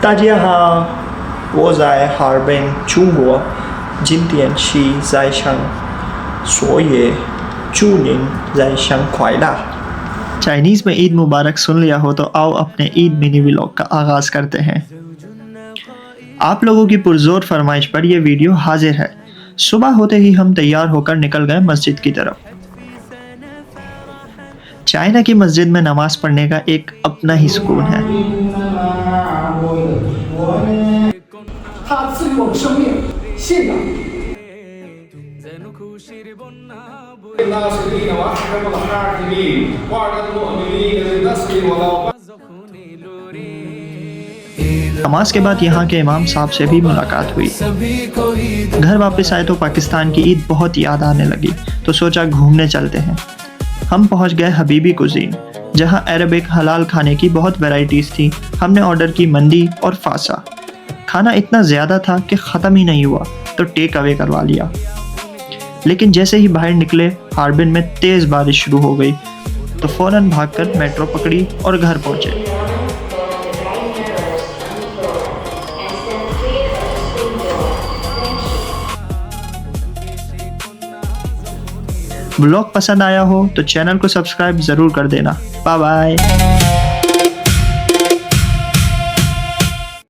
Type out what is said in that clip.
大家好，我在哈尔滨，中国。今天是在上所以祝您在上快乐। Chinese में ईद मुबारक सुन लिया हो तो आओ अपने ईद मिनी व्लॉग का आगाज़ करते हैं। आप लोगों की पुरजोर फरमाइश पर यह वीडियो हाजिर है। सुबह होते ही हम तैयार होकर निकल गए मस्जिद की तरफ। चाइना की मस्जिद में नमाज पढ़ने का एक अपना ही सुकून है। 他赐予我们生命、信仰。नमाज के बाद यहाँ के इमाम साहब से भी मुलाकात हुई। घर वापस आए तो पाकिस्तान की ईद बहुत याद आने लगी, तो सोचा घूमने चलते हैं। हम पहुँच गए हबीबी कुजीन, जहाँ अरबिक हलाल खाने की बहुत वैरायटीज़ थी। हमने ऑर्डर की मंदी और फासा। खाना इतना ज़्यादा था कि ख़त्म ही नहीं हुआ, तो टेक अवे करवा लिया। लेकिन जैसे ही बाहर निकले हार्बिन में तेज़ बारिश शुरू हो गई, तो फ़ौरन भागकर मेट्रो पकड़ी और घर पहुँचे। ब्लॉग पसंद आया हो तो चैनल को सब्सक्राइब ज़रूर कर देना। Bye bye.